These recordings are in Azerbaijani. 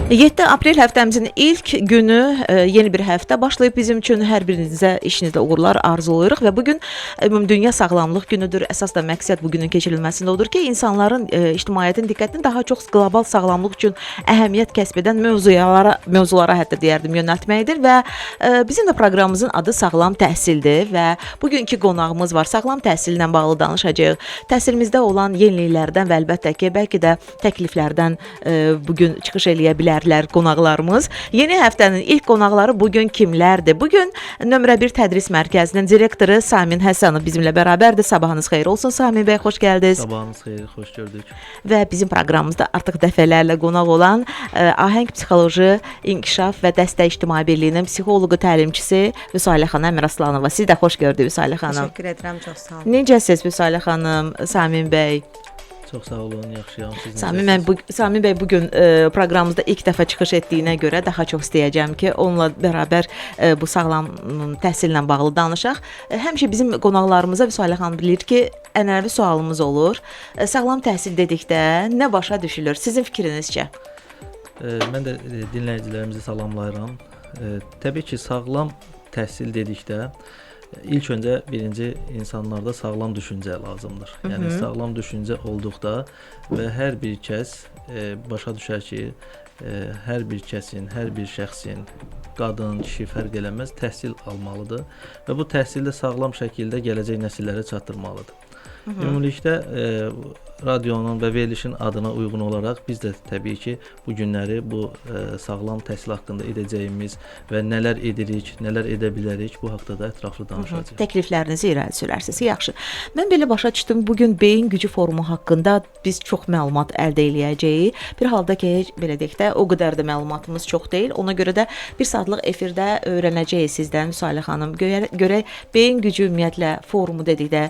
7 aprel həftəmizin ilk günü yeni bir həftə başlayıb bizim üçün hər birinizə işinizdə uğurlar arzulayırıq və bugün Dünya Sağlamlıq Günüdür. Əsas da məqsəd bu günün keçirilməsində odur ki, insanların, ictimaiyyətin diqqətini daha çox qlobal sağlamlıq üçün əhəmiyyət kəsb edən mövzulara hətta deyərdim yönəltməkdir və bizim də proqramımızın adı Sağlam Təhsildir və bugünkü qonağımız var. Sağlam təhsillə bağlı danışacağıq. Təhsilimizdə olan yeniliklərdən və əlbəttə ki, bəlkə də təkliflərdən bugün çıxış eləyə bilərlər qonaqlarımız. Yeni həftənin ilk qonaqları bugün kimlərdir? Bugün nömrə 1 Tədris Mərkəzinin direktoru Samin Həsənov bizimlə bərabərdir. Sabahınız xeyir olsun Samin bəy, xoş gəldiniz. Sabahınız xeyir, xoş gördük. Və bizim proqramımızda artıq dəfələrlə qonaq olan Ahəng Psixoloji İnkişaf və Dəstək İctimai Birliyinin psixoloqu, təlimçisi Vüsalə xanım Əmiraslanova. Siz də xoş gördük Vüsalə xanım. Təşəkkür edirəm, çox sağ olun. Necəsiz Vüsalə xanım, Samin bəy? Çox sağ olun, yaxşıyam. Samin bəy bugün proqramımızda ilk dəfə çıxış etdiyinə görə daha çox istəyəcəm ki, onunla bərabər bu sağlam təhsillə bağlı danışaq. Həmişə bizim qonaqlarımıza Vüsalə xanım bilir ki, ənənəvi sualımız olur. Sağlam təhsil dedikdə nə başa düşülür? Sizin fikrinizcə? Mən də dinləyicilərimizi salamlayıram. Təbii ki, sağlam təhsil dedikdə İlk öncə birinci insanlarda sağlam düşüncə lazımdır. Yəni sağlam düşüncə olduqda və hər bir kəs başa düşər ki, hər bir kəsin, hər bir şəxsin, qadın, kişi fərq eləməz, təhsil almalıdır və bu təhsildə sağlam şəkildə gələcək nəsillərə çatdırmalıdır. Ümumilikdə radionun və verilişin adına uyğun olaraq biz də təbii ki, bu günləri bu sağlam təhsil haqqında edəcəyimiz və nələr edirik, nələr edə bilərik, bu haqqda da ətraflı danışacağıq. Təkliflərinizi irəli sürərsiniz. Yaxşı. Mən belə başa düşdüm, bugün beyin gücü forumu haqqında biz çox məlumat əldə eləyəcəyik. Bir halda ki, belə deyək də, o qədər də məlumatımız çox deyil. Ona görə də bir saatlıq efirdə öyrənəcəyik sizdən Vüsalə xanım. Görək beyin gücü ümumiyyətlə forumu dedikdə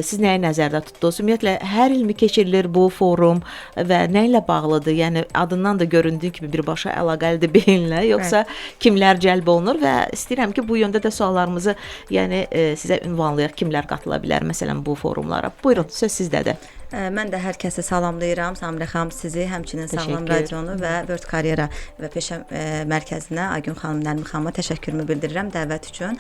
siz nəyi nəzərdə tutdunuz? Ümumiyyətlə hər il keçirilir bu forum və nə ilə bağlıdır? Yəni adından da göründüyü kimi birbaşa əlaqəlidir beyinlə, yoxsa kimlər cəlb olunur və istəyirəm ki, bu yöndə də suallarımızı yəni sizə ünvanlayaq, kimlər qatıla bilər məsələn bu forumlara. Buyurun, söz sizdədir. Mən də hər kəsi salamlayıram. Samirə xanım sizi, həmçinin Sağlam Radionu və Word Karyera və Peşə Mərkəzinə, Aygün xanım, Nərmin xanıma təşəkkürümü bildirirəm dəvət üçün.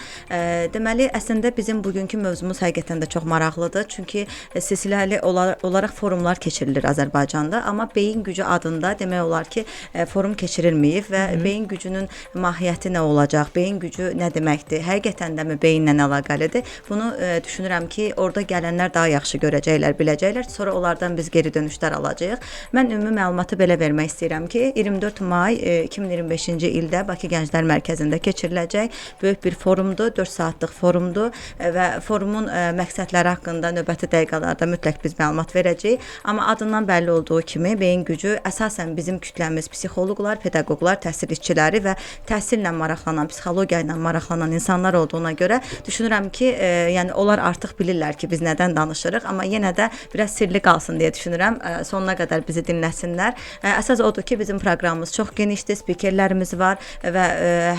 Deməli, əslində bizim bugünkü mövzumuz həqiqətən də çox maraqlıdır. Çünki silsiləli olaraq forumlar keçirilir Azərbaycanda, amma beyin gücü adında demək olar ki, forum keçirilməyib və beyin gücünün mahiyyəti nə olacaq, beyin gücü nə deməkdir, həqiqətən də mi beyinlə əlaqəlidir? Bunu düşünürəm ki, orada gələnlər daha yaxşı görəcəklər, biləcəklər. Sonra onlardan biz geri dönüşlər alacağıq. Mən ümumi məlumatı belə vermək istəyirəm ki, 24 may 2025-ci ildə Bakı Gənclər Mərkəzində keçiriləcək böyük bir forumdur, 4 saatlıq forumdur və forumun məqsədləri haqqında növbəti dəqiqələrdə mütləq biz məlumat verəcəyik. Amma adından bəlli olduğu kimi beyin gücü əsasən bizim kütləmiz psixoloqlar, pedaqoqlar, təhsil işçiləri və təhsillə maraqlanan, psixologiya ilə maraqlanan insanlar olduğuna görə düşünürəm ki, yəni onlar artıq bilirlər ki, biz nədən danışırıq, amma yenə də biraz sirli qalsın deyə düşünürəm. Sonuna qədər bizi dinləsinlər. Əsas odur ki, bizim proqramımız çox genişdir, spikerlərimiz var və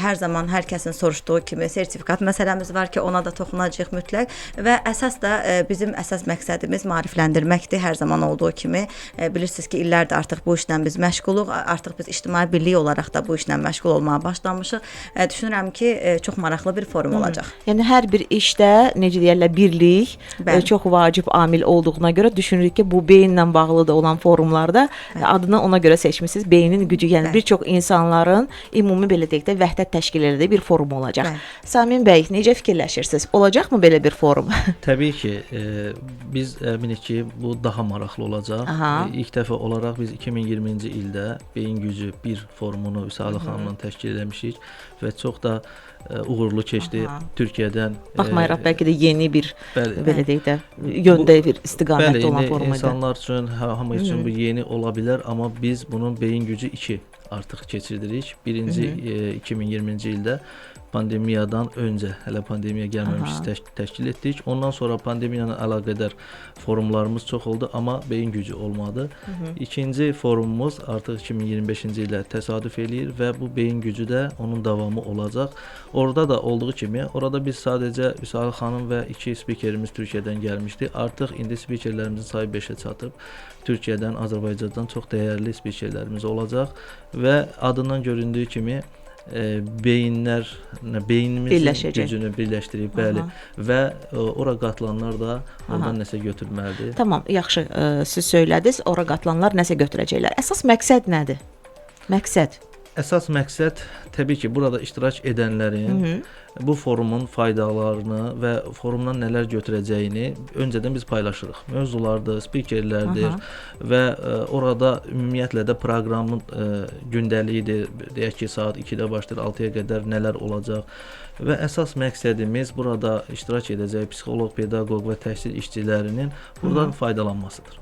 hər zaman hər kəsin soruşduğu kimi sertifikat məsələmiz var ki, ona da toxunacağıq mütləq və əsas da bizim əsas məqsədimiz maarifləndirməkdir. Hər zaman olduğu kimi bilirsiniz ki, illərdir artıq bu işlə biz məşğuluq, artıq biz ictimai birlik olaraq da bu işlə məşğul olmağa başlamışıq. Düşünürəm ki, çox maraqlı bir forum olacaq. Yəni hər bir işdə necə deyirlər, birlik çox vacib amil olduğuna görə düşünürük ki, bu beyinlə bağlı da olan forumlarda adını ona görə seçmisiniz. Beynin gücü, yəni bir çox insanların ümumi belə deyək də vəhdət təşkil etdiyi bir forum olacaq. Samin bəy, necə fikirləşirsiniz? Olacaqmı belə bir forum? Təbii ki, biz əminik ki, bu daha maraqlı olacaq. İlk dəfə olaraq biz 2020-ci ildə beyin gücü 1 forumunu Vüsalə xanımla təşkil etmişik və çox da uğurlu keçdi. Türkiyədən baxmayaraq bəlkə də yeni bir belə deyək də yöndə bir istiqamətdə olan forum idi. İnsanlar üçün, hamı üçün bu yeni ola bilər, amma biz bunun beyin gücü 2 artıq keçirdirik. Birinci 2020-ci ildə pandemiyadan öncə, hələ pandemiya gəlməmiş təşkil etdik. Ondan sonra pandemiya ilə əlaqədar forumlarımız çox oldu, amma beyin gücü olmadı. İkinci forumumuz artıq 2025-ci ildə təsadüf eləyir və bu beyin gücü də onun davamı olacaq. Orada da olduğu kimi, orada biz sadəcə Vüsalə xanım və 2 spikerimiz Türkiyədən gəlmişdi. Artıq indi spikerlərimizin sayı 5-ə çatıb. Türkiyədən, Azərbaycandan çox dəyərli spikerlərimiz olacaq və adından göründüyü kimi beynimizin Birləşəcək. gücünü birləşdirib, bəli, və ora qatılanlar da oradan nəsə götürməlidir. Tamam, yaxşı, siz söylədiniz, ora qatılanlar nəsə götürəcəklər. Əsas məqsəd nədir? Əsas məqsəd təbii ki, burada iştirak edənlərin bu forumun faydalarını və forumdan nələr götürəcəyini öncədən biz paylaşırıq. Mövzulardır, spikerlərdir və orada ümumiyyətlə də proqramın gündəliyidir. Deyək ki, saat 2-də başlayır, 6-ya qədər nələr olacaq. Və əsas məqsədimiz burada iştirak edəcək psixoloq, pedaqoq və təhsil işçilərinin buradan faydalanmasıdır.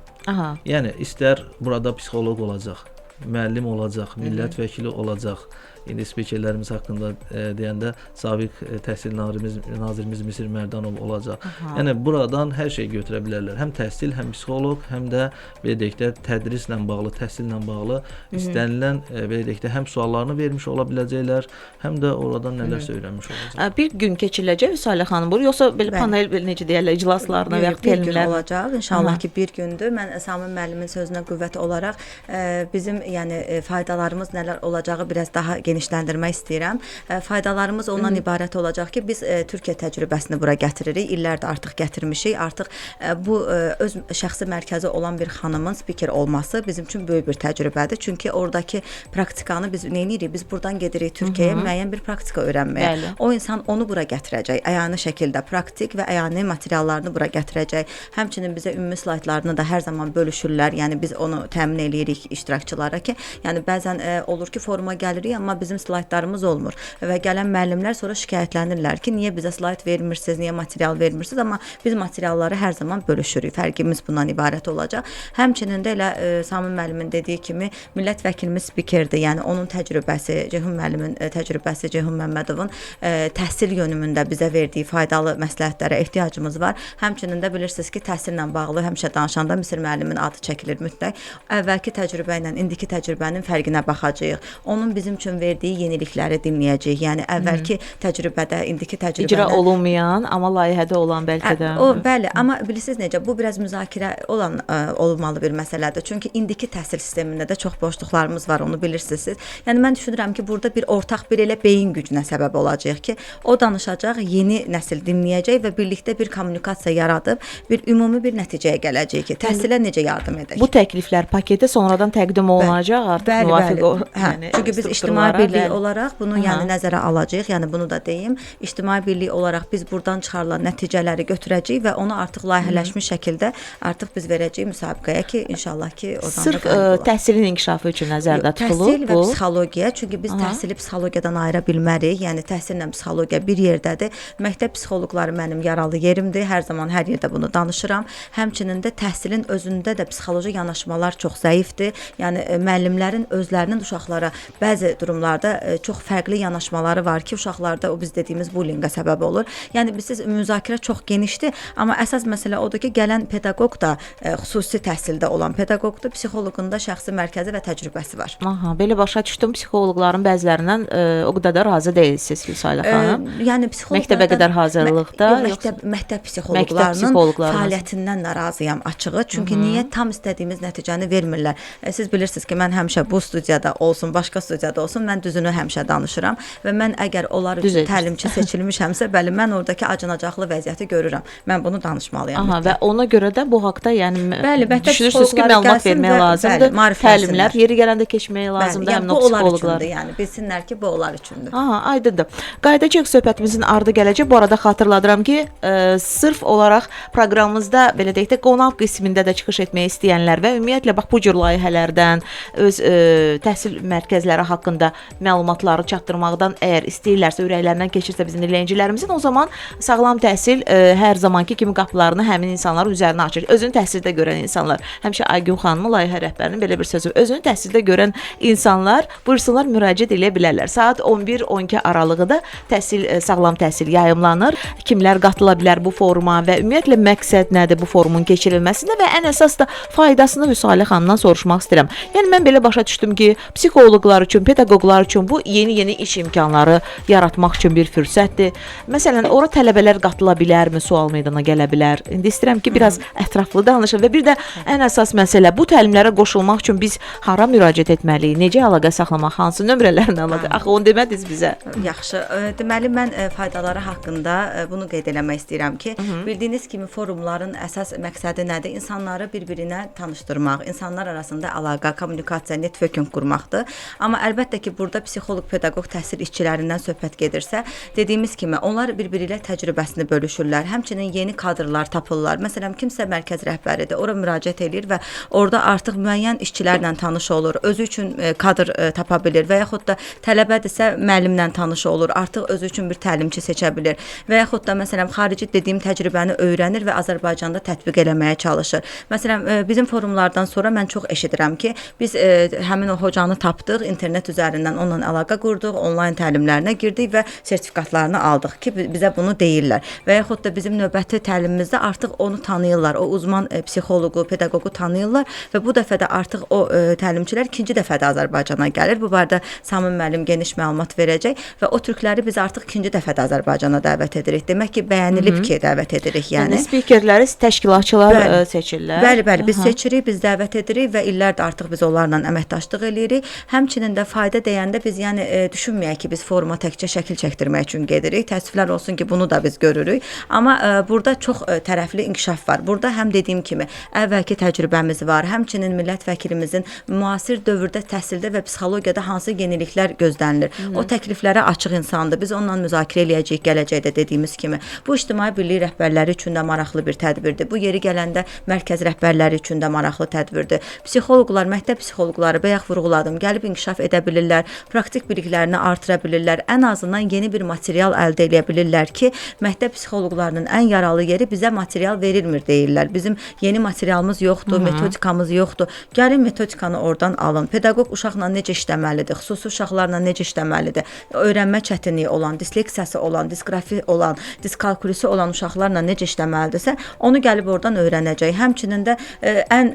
Yəni istər burada psixoloq olacaq, müəllim olacaq, millət vəkili olacaq. İndi spikerlərimiz haqqında deyəndə sabiq təhsil nazirimiz Misir Mərdanov olacaq. Yəni buradan hər şey götürə bilərlər. Həm təhsil, həm psixoloq, həm də belə deyək də tədrislə bağlı, təhsillə bağlı istənilən belə deyək də həm suallarını vermiş ola biləcəklər, həm də oradan nələrsə öyrənmiş olacaq. Bir gün keçiriləcək Vüsalə xanım bu, yoxsa belə panel necə deyirlər, iclaslarına və ya bir gün olacaq. İnşallah ki, bir gündür. Mən Samim müəllimin sözünə qüvvət olaraq bizim yəni faydalarımız nələr olacağı biraz daha genişləndirmək istəyirəm. Faydalarımız ondan ibarət olacaq ki, biz Türkiyə təcrübəsini bura gətiririk. İllərdir artıq gətirmişik. Artıq bu öz şəxsi mərkəzi olan bir xanımın spiker olması bizim üçün böyük bir təcrübədir. Çünki oradakı praktikanı biz nə edirik? Biz buradan gedirik Türkiyəyə müəyyən bir praktika öyrənməyə. O insan onu bura gətirəcək. Əyani şəkildə praktik və əyani materiallarını bura gətirəcək. Həmçinin bizə ümumi slaytlarını da hər zaman bölüşürlər. Yəni biz onu təmin eləyirik iştirakçılara ki, yəni bəzən olur ki, foruma gəlirik, amma bizim slaytlarımız olmur və gələn müəllimlər sonra şikayətlənirlər ki, niyə bizə slayt vermirsiniz, niyə material vermirsiniz, amma biz materialları hər zaman bölüşürük. Fərqimiz bundan ibarət olacaq. Həmçinin də elə Samim müəllimin dediyi kimi millət vəkilimiz spikerdir. Yəni onun təcrübəsi, Ceyhun müəllimin təcrübəsi, Ceyhun Məmmədovun təhsil yönümündə bizə verdiyi faydalı məsləhətlərə ehtiyacımız var. Həmçinin də bilirsiniz ki, təhsillə bağlı həmişə danışanda Misir müəllimin adı çəkilir mütləq. Əvvəlki təcrübə ilə indiki təcrübənin fərqinə baxacağıq. Onun bizim üçün verdiyi yenilikləri dinləyəcəyik. Yəni əvvəlki təcrübədə, indiki təcrübədə icra olunmayan, amma layihədə olan bəlkə də. Bəli, amma bilirsiniz necə? Bu biraz müzakirə olan olmalı bir məsələdir. Çünki indiki təhsil sistemində də çox boşluqlarımız var, onu bilirsiniz. Yəni mən düşünürəm ki, burada bir ortaq bir elə beyin gücünə səbəb olacaq ki, o danışacaq, yeni nəsil dinləyəcək və birlikdə bir kommunikasiya yaradıb bir ümumi bir nəticəyə gələcək ki, təhsilə necə yardım edək. Bu təkliflər paketə sonradan təqdim olunacaq artıq müvafiq o. Yəni çünki biz ictimai birlik olaraq bunu yəni nəzərə alacağıq. Yəni bunu da deyim, ictimai birlik olaraq biz buradan çıxarılan nəticələri götürəcəyik və onu artıq layihələşmiş şəkildə artıq biz verəcəyik müsabiqəyə ki, inşallah ki, oradan sırf təhsilin inkişafı üçün nəzərdə tutulub təhsil və psixologiya. Çünki biz təhsili psixologiyadan ayıra bilmərik. Yəni təhsillə psixologiya bir yerdədir. Məktəb psixoloqları mənim yaralı yerimdir. Hər zaman hər yerdə bunu danışıram. Həmçinin də təhsilin özündə də psixoloji yanaşmalar çox zəifdir. Yəni müəllimlərin özlərinin uşaqlara bəzi durumlarda çox fərqli yanaşmaları var ki, uşaqlarda o biz dediyimiz bullyinqə səbəb olur. Yəni biz müzakirə çox genişdir, amma əsas məsələ odur ki, gələn pedaqoq da xüsusi təhsildə olan pedaqoqdur, psixoloqun da şəxsi mərkəzi və təcrübəsi var. Belə başa düşdüm, psixoloqların bəzilərindən o qədər də razı deyilsiniz Vüsalə xanım. Yəni psixoloqlardan məktəbə qədər hazırlıqda, məktəb psixoloqlarının fəaliyyətindən narazıyam açığı. Çünki niyə tam istədiyimiz nəticəni vermirlər? Siz bilirsiniz ki, mən həmişə bu studiyada olsun, başqa studiyada olsun, mən düzünü həmişə danışıram və mən əgər onlar üçün təlimçi seçilmişəmsə, bəli, mən oradakı acınacaqlı vəziyyəti görürəm. Mən bunu danışmalıyam. Və ona görə də bu haqda yəni düşünürsünüz ki, məlumat vermək lazımdır. Bəli, təlimlər yeri gələndə keçməyə lazımdır, həmin o psixoloqlar. Yəni bilsinlər ki, bu onlar üçündür. Aydındır. Qayıdacaq söhbətimizin ardı gələcək. Bu arada xatırladıram ki, sırf olaraq proqramımızda belə deyək də qonaq qismində də çıxış etmək istəyənlər və ümumiyyətlə bax bu cür layihələrdən öz təhsil mərkəzləri haqqında məlumatları çatdırmaqdan əgər istəyirlərsə, ürəklərindən keçirsə bizim dinləyicilərimizin, o zaman sağlam təhsil hər zamanki kimi qapılarını həmin insanların üzərinə açır. Özünü təhsildə görən insanlar, həmişə Aygün xanımın layihə rəhbərinin belə bir sözü, özünü təhsildə görən insanlar buyursunlar müraciət edə bilərlər. Saat 11-12 aralığında sağlam təhsil yayımlanır. Kimlər qatıla bilər bu foruma və ümumiyyətlə məqsəd nədir bu forumun keçirilməsində və ən əsas da faydasını Vüsalə xanımdan soruşmaq istəyirəm. Yəni Yəni mən belə başa düşdüm ki, psixoloqlar üçün, pedaqoqlar üçün bu yeni iş imkanları yaratmaq üçün bir fürsətdir. Məsələn, ora tələbələr qatıla bilərmi, sual meydana gələ bilər. İndi istəyirəm ki, biraz ətraflı danışın və bir də ən əsas məsələ bu təlimlərə qoşulmaq üçün biz hara müraciət etməliyik? Necə əlaqə saxlamaq? Hansı nömrələrlə əlaqə? Axı onu demədiniz bizə. Yaxşı. Deməli mən faydaları haqqında bunu qeyd eləmək istəyirəm ki, bildiyiniz kimi forumların əsas məqsədi nədir? İnsanları bir-birinə tanışdırmaq, insanlar arasında əlaqə, kommunikasiya, networking qurmaqdır. Amma əlbəttə ki, burada psixoloq, pedaqoq təhsil işçilərindən söhbət gedirsə, dediyimiz kimi onlar bir-biri ilə təcrübəsini bölüşürlər. Həmçinin yeni kadrlar tapırlar. Məsələn, kimsə mərkəz rəhbəridir, ora müraciət edir və orada artıq müəyyən işçilərlə tanış olur, özü üçün kadr tapa bilir və yaxud da tələbədirsə müəllimlə tanış olur, artıq özü üçün bir təlimçi seçə bilir və yaxud da məsələn xarici dediyim təcrübəni öyrənir və Azərbaycanda tətbiq eləməyə çalışır. Məsələn, bizim forumlardan sonra mən çox eşidirəm ki, biz həmin o hocanı tapdıq, internet üzərindən onunla əlaqə qurduq, onlayn təlimlərinə girdik və sertifikatlarını aldıq ki, bizə bunu deyirlər. Və yaxud da bizim növbəti təlimimizdə artıq onu tanıyırlar, o uzman psixoloqu, pedaqoqu tanıyırlar və bu dəfə də artıq o təlimçilər ikinci dəfə də Azərbaycana gəlir. Bu barədə Samim müəllim geniş məlumat verəcək və o türkləri biz artıq ikinci dəfə də Azərbaycana dəvət edirik. Demək ki, bəyənilib ki, dəvət edirik. Yəni spikerləri təşkilatçılar seçirlər. Bəli, biz seçirik, biz dəvət edirik və illərdir artıq biz onlarla əməkdaşlıq eləyirik. Həmçinin də fayda deyəndə biz yəni düşünməyək ki, biz foruma təkcə şəkil çəkdirmək üçün gedirik. Təəssüflər olsun ki, bunu da biz görürük. Amma burada çox tərəfli inkişaf var. Burada həm dediyim kimi əvvəlki təcrübəmiz var, həmçinin millət vəkilimizin müasir dövrdə təhsildə və psixologiyada hansı yeniliklər gözlənilir. O təkliflərə açıq insandır. Biz onunla müzakirə eləyəcəyik gələcəkdə dediyimiz kimi. Bu ictimai birlik rəhbərləri üçün də maraqlı bir tədbirdir. Bu yeri gələndə mərkəz rəhbərləri üçün də maraqlı tədbirdir. Psixoloqlar, məktəb psixoloqları bayaq vurğuladım, gəlib inkişaf edə bilirlər, praktik biliklərini artıra bilirlər. Ən azından yeni bir material əldə edə bilirlər ki, məktəb psixoloqlarının ən yaralı yeri bizə material verilmir deyirlər. Bizim yeni materialımız yoxdur, metodikamız yoxdur. Gəlin metodikanı oradan alın. Pedaqoq uşaqla necə işləməlidir, xüsusi uşaqlarla necə işləməlidir, öyrənmə çətinliyi olan, disleksiyası olan, disqrafi olan, diskalkulisi olan uşaqlarla necə işləməlidirsə, onu gəlib oradan öyrənəcək. Həmçinin də ən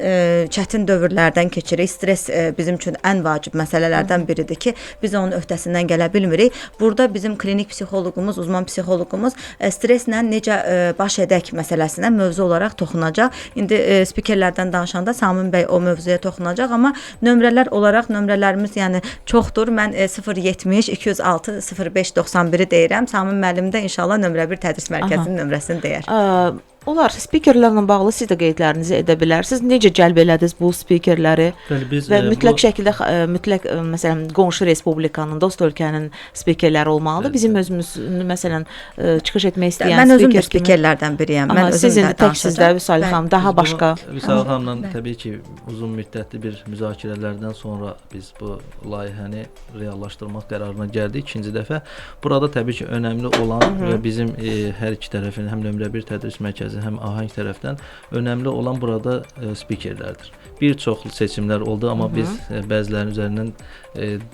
çətin dövrlərdən keçirik. Stres bizim üçün ən vacib məsələlərdən biridir ki, biz onun öhdəsindən gələ bilmirik. Burada bizim klinik psixoloqumuz, uzman psixoloqumuz streslə necə baş edək məsələsinə mövzu olaraq toxunacaq. İndi spikerlərdən danışanda Samim bəy o mövzuya toxunacaq, amma nömrələr olaraq nömrələrimiz yəni çoxdur. Mən 070 206 05 91-i deyirəm. Samim müəllim də inşallah nömrə 1 tədris mərkəzinin nömrəsini deyər. Onlar spikerlərlə bağlı siz də qeydlərinizi edə bilərsiniz. Necə cəlb elədiniz bu spikerləri? Və mütləq şəkildə mütləq məsələn qonşu respublikanın, dost ölkənin spikerləri olmalıdır. Bizim özümüz məsələn çıxış etmək istəyən mən özüm də spikerlərdən biriyəm. Mən özüm sizin təksiniz də Vüsal xanım daha başqa. Vüsal xanımla təbii ki, uzun müddətli bir müzakirələrdən sonra biz bu layihəni reallaşdırmaq qərarına gəldik ikinci dəfə. Burada təbii ki, önəmli olan və bizim hər iki tərəfin həm nömrə 1 tədris mərkəzi həm ahəng tərəfdən önəmli olan burada spikerlərdir. Bir çox seçimlər oldu, amma biz bəzilərinin üzərindən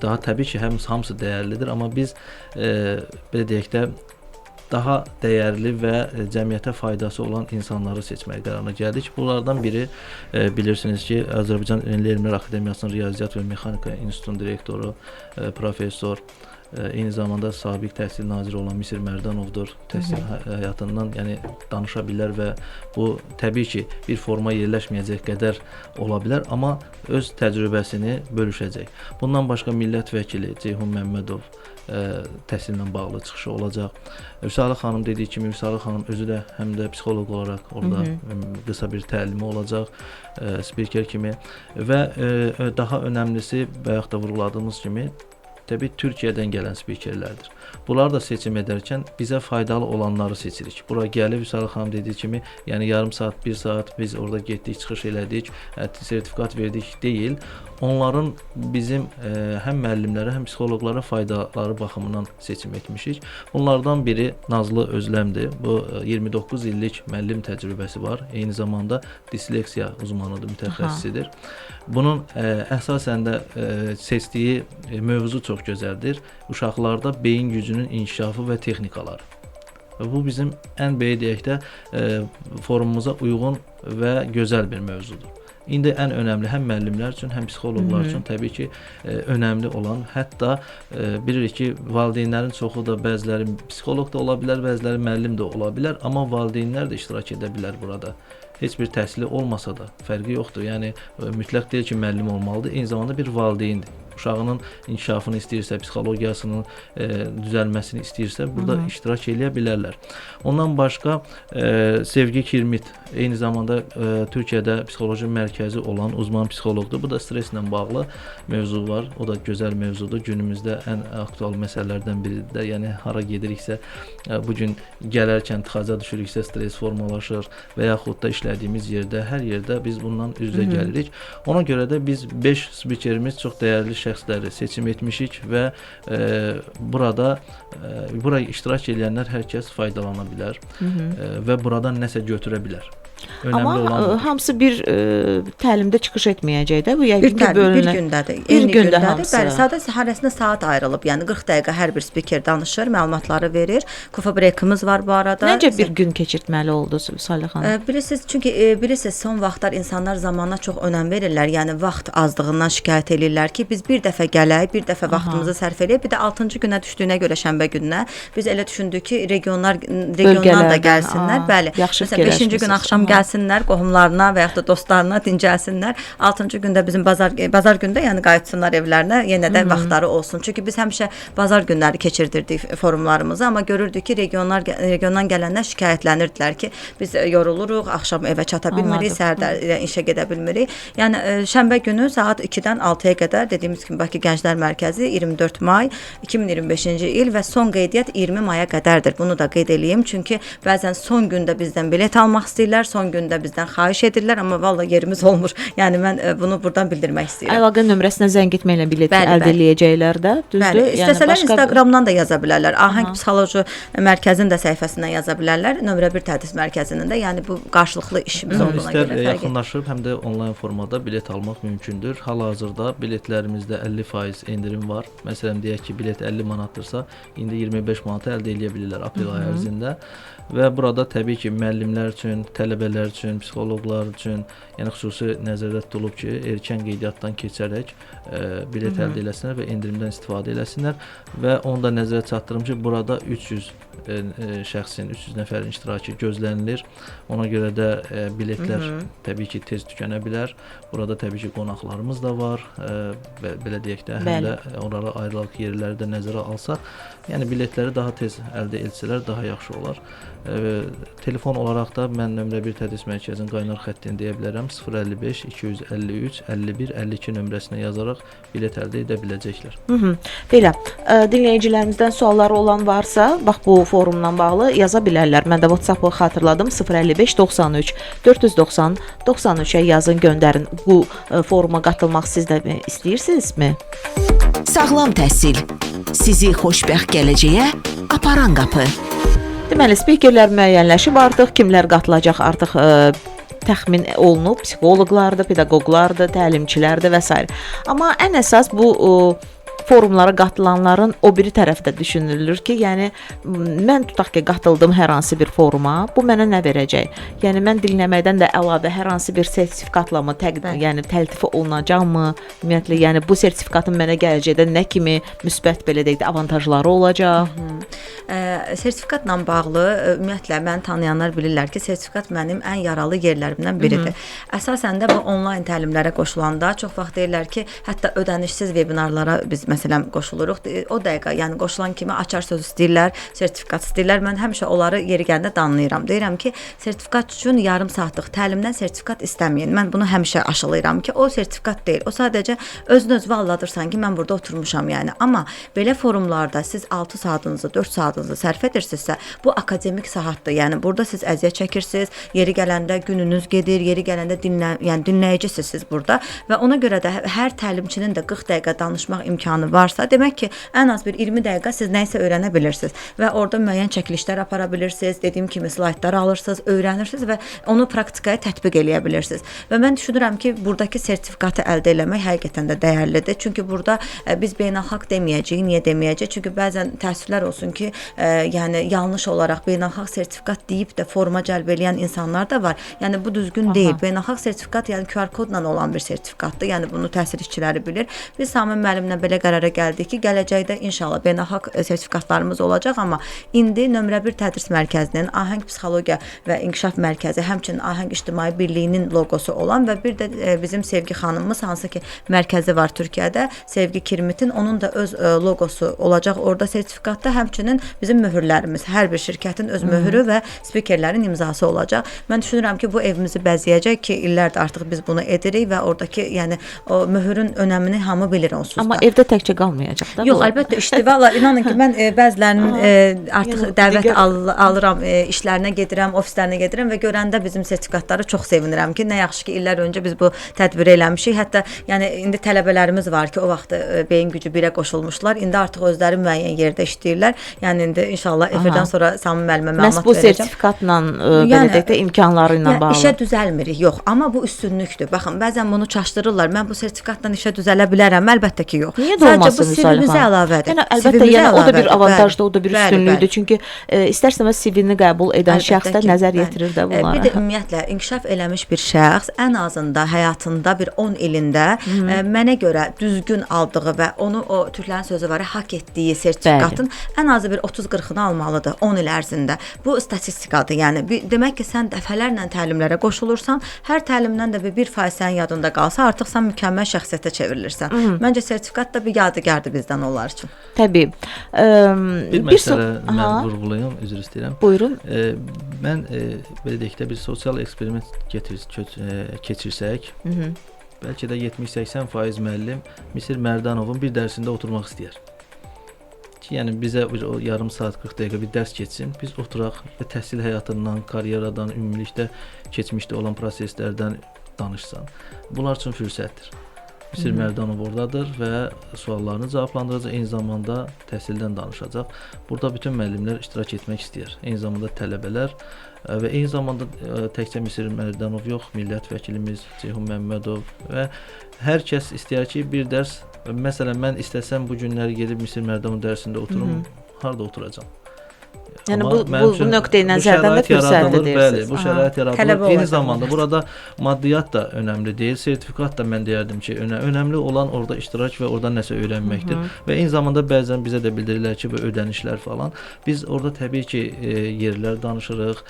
daha təbii ki, hamısı dəyərlidir, amma biz belə deyək də daha dəyərli və cəmiyyətə faydası olan insanları seçmək qərarına gəldik. Bunlardan biri bilirsiniz ki, Azərbaycan Elmlər Akademiyasının Riyaziyyat və Mexanika İnstitutunun direktoru professor, eyni zamanda sabiq təhsil naziri olan Misir Mərdanovdur. Təhsil həyatından yəni danışa bilər və bu təbii ki, bir forma yerləşməyəcək qədər ola bilər, amma öz təcrübəsini bölüşəcək. Bundan başqa millət vəkili Ceyhun Məmmədov təhsillə bağlı çıxışı olacaq. Vüsalə xanım dediyi kimi, Vüsalə xanım özü də həm də psixoloq olaraq orada qısa bir təlimi olacaq, spiker kimi və daha önəmlisi bayaq da vurğuladığımız kimi təbii Türkiyədən gələn spikerlərdir. Bunları da seçim edərkən bizə faydalı olanları seçirik. Bura gəlib Vüsalə xanım dediyi kimi, yəni yarım saat, 1 saat biz orada getdik, çıxış elədik, sertifikat verdik deyil. Onların bizim həm müəllimlərə, həm psixoloqlara faydaları baxımından seçim etmişik. Bunlardan biri Nazlı Özləmdir. Bu 29 illik müəllim təcrübəsi var. Eyni zamanda disleksiya uzmanıdır, mütəxəssisidir. Bunun əsasən də seçdiyi mövzu çox gözəldir. Uşaqlarda beyin gücünün inkişafı və texnikaları. Bu bizim ən böyük deyək də forumumuza uyğun və gözəl bir mövzudur. İndi ən önəmli həm müəllimlər üçün, həm psixoloqlar üçün təbii ki, önəmli olan, hətta bilirik ki, valideynlərin çoxu da bəziləri psixoloq da ola bilər, bəziləri müəllim də ola bilər, amma valideynlər də iştirak edə bilər burada. Heç bir təhsili olmasa da fərqi yoxdur. Yəni mütləq deyil ki, müəllim olmalıdır. Eyni zamanda bir valideyndir. Uşağının inkişafını istəyirsə, psixologiyasının düzəlməsini istəyirsə, burada iştirak edə bilərlər. Ondan başqa Sevgi Kirmit eyni zamanda Türkiyədə psixoloji mərkəzi olan uzman psixoloqdur. Bu da stresslə bağlı mövzu var. O da gözəl mövzudur. Günümüzdə ən aktual məsələlərdən biridir. Yəni hara gediriksə, bu gün gələrkən tıxaca düşürüksə stress formalaşır və yaxud da işlədiyimiz yerdə, hər yerdə biz bundan üz-üzə gəlirik. Ona görə də biz 5 spikerimiz çox dəyərli şəxsləri seçim etmişik və bura iştirak edənlər hər kəs faydalana bilər və buradan nəsə götürə bilər. Amma hamısı bir təlimdə çıxış etməyəcək də. Bu yəqin ki, bir gündədir. Eyni gündədir. Hamısı. Bəli, sadəcə hərəsinə saat ayrılıb. Yəni 40 dəqiqə hər bir spiker danışır, məlumatları verir. Kofe breakimiz var bu arada. Necə bir gün keçirtməli oldu Salih xanım? Bilirsiniz, son vaxtlar insanlar zamana çox önəm verirlər. Yəni vaxt azlığından şikayət edirlər ki, biz bir dəfə gələk, bir dəfə vaxtımızı sərf edək. Bir də 6-cı günə düşdüyünə görə şənbə gününə biz elə düşündük ki, regiondan da gəlsinlər. Bəli. Məsələn 5-ci gün axşam gəlsinlər qohumlarına və yaxud da dostlarına dincəlsinlər. 6-cı gündə bizim bazar gündə yəni qayıtsınlar evlərinə, yenə də vaxtları olsun. Çünki biz həmişə bazar günləri keçirdirdik forumlarımızı, amma görürdük ki, regiondan gələnlər şikayətlənirdilər ki, biz yoruluruq, axşam evə çata bilmirik, səhər işə gedə bilmirik. Yəni şənbə günü saat 2-dən 6-ya qədər dediyimiz kimi Bakı Gənclər Mərkəzi 24 may 2025-ci il və son qeydiyyat 20 maya qədərdir. Bunu da qeyd edeyim, çünki bəzən son gündə bizdən bilet almaq istəyirlər, son gündə bizdən xahiş edirlər, amma vallahi yerimiz olmur. Yəni mən bunu buradan bildirmək istəyirəm. Əlaqə nömrəsinə zəng etməklə bilet əldə edəcəklər də, düzdür? Bəli, istəsələr Instagramdan da yaza bilərlər. Ahəng Psixoloji Mərkəzinin də səhifəsindən yaza bilərlər. Nömrə 1 tədris mərkəzinin də, yəni bu qarşılıqlı işimiz olduğuna görə fərq yaxınlaşıb, həm də onlayn formada bilet almaq mümkündür. Hal-hazırda biletlərimizdə 50% endirim var. Məsələn, deyək ki, bilet 50 manatdırsa, indi 25 manata əldə edə bilirlər aprel ayı ərzində. Və burada təbii ki, müəllimlər üçün, tələbələr üçün, psixoloqlar üçün, yəni xüsusi nəzərdə tutulub ki, erkən qeydiyyatdan keçərək bilet əldə eləsinlər və endirimdən istifadə eləsinlər və onu da nəzərə çatdırım ki, burada 300 şəxsin, 300 nəfərin iştirakı gözlənilir. Ona görə də biletlər təbii ki, tez tükənə bilər. Burada təbii ki, qonaqlarımız da var və belə deyək də, həm də onlara ayrılıq yerləri də nəzərə alsaq, yəni biletləri daha tez əldə etsələr daha yaxşı olar. Telefon olaraq da mən nömrə 1 tədris mərkəzinin qaynar xəttini deyə bilərəm. 055 253 51 52 nömrəsinə yazaraq bilet əldə edə biləcəklər. Belə, dinləyicilərimizdən sualları olan varsa, bax bu forumla bağlı yaza bilərlər. Mən də WhatsApp-ı xatırladım. 055 93 490 93-ə yazın, göndərin. Bu foruma qatılmaq siz də istəyirsinizmi? Sağlam təhsil sizi xoşbəxt gələcəyə aparan qapı. Deməli, spikerlər müəyyənləşib artıq, kimlər qatılacaq artıq təxmin olunub, psixoloqlardır, pedaqoqlardır, təlimçilərdir və s. Amma ən əsas bu forumlara qatılanların o biri tərəfdə düşünülür ki, yəni mən tutaq ki, qatıldım hər hansı bir foruma, bu mənə nə verəcək? Yəni mən dinləməkdən də əlavə hər hansı bir sertifikatla mı yəni təltif olunacaqmı? Ümumiyyətlə, yəni bu sertifikatın mənə gələcəkdə nə kimi müsbət belə deyək də avantajları olacaq? Sertifikatla bağlı ümumiyyətlə məni tanıyanlar bilirlər ki, sertifikat mənim ən yaralı yerlərimdən biridir. Əsasən də bu onlayn təlimlərə qoşulanda çox vaxt deyirlər ki, hətta ödənişsiz vebinarlara biz məsələn qoşuluruq. O dəqiqə, yəni qoşulan kimi açar söz istəyirlər, sertifikat istəyirlər. Mən həmişə onları yeri gəldikdə danlayıram. Deyirəm ki, sertifikat üçün yarım saatlıq təlimdən sertifikat istəməyin. Mən bunu həmişə aşılayıram ki, o sertifikat deyil. O sadəcə özünüz valladırsan ki, mən burada oturmuşam yəni. Amma belə forumlarda siz 6 saatınızı, 4 saatınızı sərf edirsinizsə, bu akademik saatdır. Yəni burada siz əziyyət çəkirsiniz, yeri gələndə gününüz gedir, yeri gələndə dinləyicisiniz siz burada və ona görə də hər təlimçinin də 40 dəqiqə danışmaq imkanı problemi varsa, demək ki, ən az bir 20 dəqiqə siz nə isə öyrənə bilirsiniz və orada müəyyən çəkilişlər apara bilirsiniz, dediyim kimi slaydlar alırsınız, öyrənirsiniz və onu praktikaya tətbiq eləyə bilirsiniz. Və mən düşünürəm ki, buradakı sertifikatı əldə etmək həqiqətən də dəyərlidir. Çünki burada biz beynəlxalq deməyəcəyik. Niyə deməyəcəyik? Çünki bəzən təəssüflər olsun ki, yəni yanlış olaraq beynəlxalq sertifikat deyib də forma cəlb edən insanlar da var. Yəni bu düzgün deyil. Beynəlxalq sertifikat yəni QR kodla olan bir sertifikatdır. Yəni bunu təhsil işçiləri bilir. Biz Samim müəllimlə belə qərara gəldik ki, gələcəkdə inşallah beynəlxalq sertifikatlarımız olacaq, amma indi nömrə 1 tədris mərkəzinin Ahəng Psixologiya və İnkişaf Mərkəzi, həmçinin Ahəng İctimai Birliyinin loqosu olan və bir də bizim Sevgi xanımımız, hansı ki mərkəzi var Türkiyədə, Sevgi Kirmit'in, onun da öz loqosu olacaq orada sertifikatda, həmçinin bizim möhürlərimiz, hər bir şirkətin öz möhürü və spikerlərin imzası olacaq. Mən düşünürəm ki, bu evimizi bəzəyəcək ki, illərdir artıq biz bunu edirik və oradakı, yəni o möhürün önəmini hamı bilir onsuz da. Amma evdə təkcə qalmayacaq da. Yox, əlbəttə işdir. Valla inanın ki, mən bəzilərinin artıq dəvət alıram, işlərinə gedirəm, ofislərinə gedirəm və görəndə bizim sertifikatları çox sevinirəm ki, nə yaxşı ki, illər öncə biz bu tədbiri eləmişik. Hətta yəni indi tələbələrimiz var ki, o vaxt beyin gücü 1-ə qoşulmuşlar. İndi artıq özləri müəyyən yerdə işləyirlər. Yəni indi inşallah efirdən sonra Samim müəllimə məlumat verəcəm. Məhz bu sertifikatla belə deyək də imkanları ilə bağlı. İşə düzəlmirik, yox. Amma bu üstünlükdür. Baxın, bəzən bunu çaşdırırlar. Mən bu sertifikatla işə düzələ bilərəm. Əlbəttə ki, yox. Niyə də olmasın CV-mizə əlavədir. Yəni əlbəttə, yəni o da bir avantajdır, o da bir üstünlükdür. Çünki istərsəməz CV-ni qəbul edən şəxs də nəzər yetirir də bunlara. Bir də ümumiyyətlə inkişaf eləmiş bir şəxs ən azında həyatında bir 10 ilində mənə görə düzgün aldığı və onu o türklərin sözü var, haqq etdiyi sertifikatın ən azı bir 30-40-ını almalıdır 10 il ərzində. Bu statistikadır. Yəni demək ki, sən dəfələrlə təlimlərə qoşulursan, hər təlimdən də bir 1% sənin yadında qalsa, artıq sən mükəmməl şəxsiyyətə çevrilirsən. Məncə sertifikat da bir yadigardır bizdən onlar üçün. Təbii. Bir məsələ mən vurğulayım, üzr istəyirəm. Buyurun. Mən belə deyək də bir sosial eksperiment keçirsək, bəlkə də 70-80% müəllim Misir Mərdanovun bir dərsində oturmaq istəyər. Yəni bizə o yarım saat 40 dəqiqə bir dərs keçsin, biz oturaq və təhsil həyatından, karyeradan, ümumilikdə keçmişdə olan proseslərdən danışsan. Bunlar üçün fürsətdir. Misir Mərdanov oradadır və suallarını cavablandıracaq, eyni zamanda təhsildən danışacaq. Burada bütün müəllimlər iştirak etmək istəyir. Eyni zamanda tələbələr və eyni zamanda təkcə Misir Mərdanov yox, millət vəkilimiz Ceyhun Məmmədov və hər kəs istəyir ki, bir dərs, məsələn mən istəsəm bu günləri gedib Misir Mərdanov dərsində oturum, harda oturacam? Yəni bu nöqteyi nəzərdən də fürsətdir deyirsiniz. Bəli, bu şərait yaradılır. Eyni zamanda burada maddiyyat da önəmli deyil, sertifikat da mən deyərdim ki, önəmli olan orada iştirak və orada nəsə öyrənməkdir. Və eyni zamanda bəzən bizə də bildirirlər ki, bu ödənişlər falan. Biz orada təbii ki, yerlər danışırıq.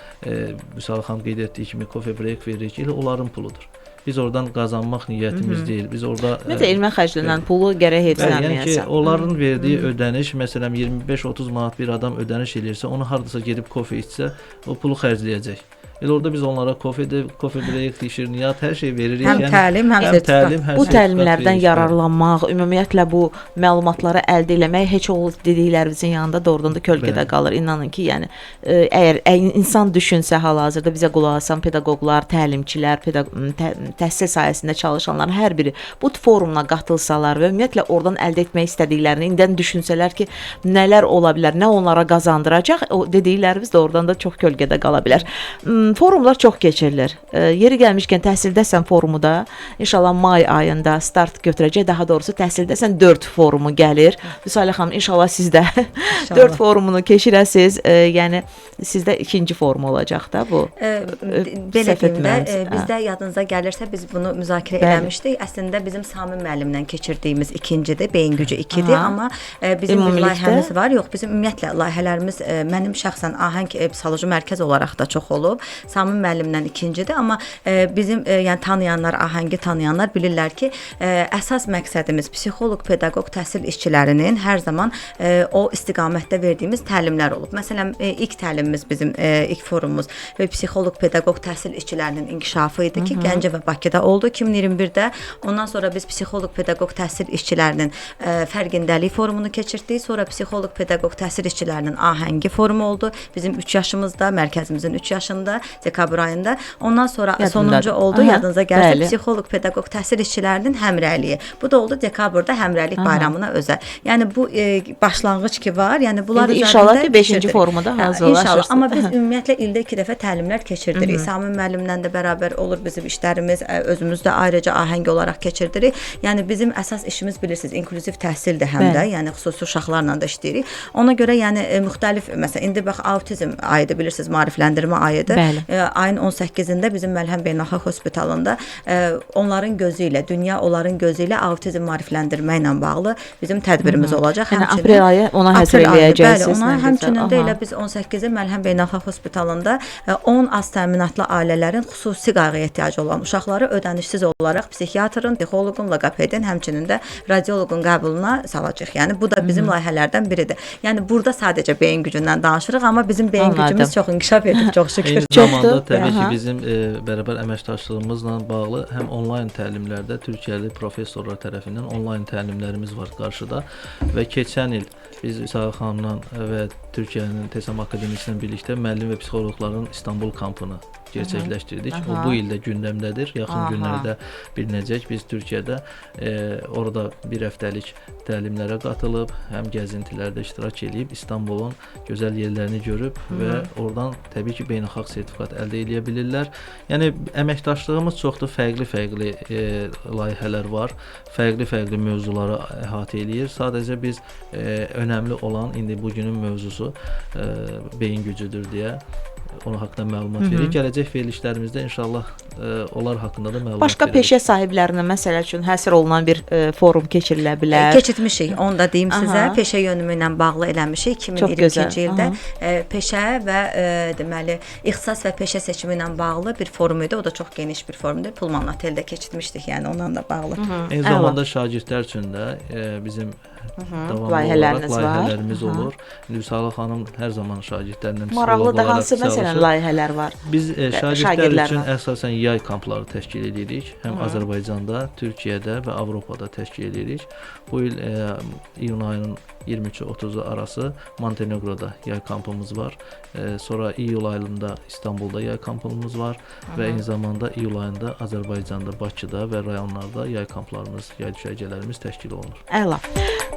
Vüsal xanım qeyd etdiyi kimi coffee break veririk. Elə onların puludur. Biz oradan qazanmaq niyyətimiz deyil. Biz orada Necə elmə xərclənən pulu gərək hesablayasın. Yəni ki, onların verdiyi ödəniş, məsələn 25-30 manat bir adam ödəniş eləyirsə, onu hardasa gedib kofe içsə, o pulu xərcləyəcək. Elə orada biz onlara coffee break, şirniyyat, hər şey veririk. Həm təlim, həm sertifikat. Bu təlimlərdən yararlanmaq, ümumiyyətlə bu məlumatları əldə etmək heç o dediklərimizin yanında doğrudan da kölgədə qalır. İnanın ki, yəni əgər insan düşünsə hal-hazırda bizə qulaq asan pedaqoqlar, təlimçilər, təhsil sahəsində çalışanlar hər biri bu forumla qatılsalar və ümumiyyətlə oradan əldə etmək istədiklərini indidən düşünsələr ki, nələr ola bilər, nə onlara qazandıracaq, o dediklərimiz doğrudan da çox kölgədə qala bilər. Forumlar çox keçirilir. Yeri gəlmişkən təhsildəsən forumu da inşallah may ayında start götürəcək. Daha doğrusu təhsildəsən 4 forumu gəlir. Vüsalə xanım inşallah siz də 4 forumunu keçirəsiz. Yəni sizdə ikinci forum olacaq da bu. Belə deyim də, bizdə yadınıza gəlirsə biz bunu müzakirə eləmişdik. Əslində bizim Samim müəllimlə keçirdiyimiz ikincidir, beyin gücü 2-dir, amma bizim bir layihəmiz var. Yox, bizim ümumiyyətlə layihələrimiz mənim şəxsən Ahəng Psixoloji Mərkəz olaraq da çox olub. Samim müəllimlə ikincidir, amma bizim yəni tanıyanlar, Ahəngi tanıyanlar bilirlər ki, əsas məqsədimiz psixoloq, pedaqoq təhsil işçilərinin hər zaman o istiqamətdə verdiyimiz təlimlər olub. Məsələn, ilk təlimimiz bizim ilk forumumuz və psixoloq, pedaqoq təhsil işçilərinin inkişafı idi ki, Gəncə və Bakıda oldu 2021-də. Ondan sonra biz psixoloq, pedaqoq təhsil işçilərinin fərqindəlik forumunu keçirdik. Sonra psixoloq, pedaqoq təhsil işçilərinin Ahəngi forumu oldu. Bizim 3 yaşımızda, mərkəzimizin 3 yaşında dekabr ayında. Ondan sonra Yadımdadır. sonuncu oldu, Aha, yadınıza gəlsə, bəli. psixoloq, pedaqoq təhsil işçilərinin həmrəyliyi. Bu da oldu dekabrda həmrəylik bayramına özəl. Yəni bu başlanğıc ki var, yəni bunlar İndi inşallah ki 5-ci keçiririk. formada İnşallah, hazırlaşırsınız. amma biz ümumiyyətlə ildə 2 dəfə təlimlər keçirdirik. Sami müəllimlə də bərabər olur bizim işlərimiz, özümüz də ayrıca ahəng olaraq keçirdirik. Yəni bizim əsas işimiz bilirsiniz, inklüziv təhsildir həm də, yəni xüsusi uşaqlarla da işləyirik. Ona görə yəni müxtəlif, məsələn, indi bax autizm ayıdır, bilirsiniz, maarifləndirmə ayıdır. Ayın 18-də bizim Məlhəm Beynəlxalq Hospitalında onların gözü ilə, dünya onların gözü ilə autizm maarifləndirmə ilə bağlı bizim tədbirimiz olacaq. Yəni aprel ayı ona həsr eləyəcəksiniz. Bəli, ona həmçinin də elə biz 18-i Məlhəm Beynəlxalq Hospitalında 10 az təminatlı ailələrin xüsusi qayğıya ehtiyacı olan uşaqları ödənişsiz olaraq psixiatrın, psixoloqun, loqopedin, həmçinin də radioloqun qəbuluna salacağıq. Yəni bu da bizim layihələrdən biridir. Yəni burada sadəcə beyin gücündən danışırıq, amma bizim beyin gücümüz çox inkişaf edib, çox şükür. Eyni zamanda təbii ki, bizim bərabər əməkdaşlığımızla bağlı həm onlayn təlimlərdə Türkiyəli professorlar tərəfindən onlayn təlimlərimiz var qarşıda və keçən il biz Sağa xanımla və Türkiyənin TESAM Akademiyasıyla birlikdə müəllim və psixoloqların İstanbul kampını gerçəkləşdirdik. O bu ildə gündəmdədir. Yaxın günlərdə bilinəcək. Biz Türkiyədə orada bir həftəlik təlimlərə qatılıb, həm gəzintilərdə iştirak edib, İstanbulun gözəl yerlərini görüb və oradan təbii ki, beynəlxalq sertifikat əldə edə bilirlər. Yəni əməkdaşlığımız çoxdur, fərqli-fərqli layihələr var, fərqli-fərqli mövzuları əhatə eləyir. Sadəcə biz önəmli olan indi bugünün mövzusu beyin gücüdür deyə onun haqqında məlumat veririk. Gələcək verilişlərimizdə inşallah onlar haqqında da məlumat Başqa veririk. peşə sahiblərinə məsəl üçün həsr olunan bir forum keçirilə bilər. Keçirtmişik, onu da deyim sizə. Peşə yönümü ilə bağlı eləmişik 2022-ci ildə. Peşə və deməli ixtisas və peşə seçimi ilə bağlı bir forum idi. O da çox geniş bir forumdur. Pullman oteldə keçirtmişdik, yəni onunla da bağlı. Eyni zamanda şagirdlər üçün də bizim davamlı layihələrimiz olur. Vüsal xanım hər zaman şagirdlərlə Maraqlı da hansı məsələn layihələr var? Biz şagirdlər üçün əsasən yay kampları təşkil edirik. Həm Azərbaycanda, Türkiyədə və Avropada təşkil edirik. Bu il iyun ayının 23-30-u arası Montenegroda yay kampımız var. Sonra iyul ayında İstanbulda yay kampımız var və eyni zamanda iyul ayında Azərbaycanda, Bakıda və rayonlarda yay kamplarımız, yay düşərgələrimiz təşkil olunur. Əla.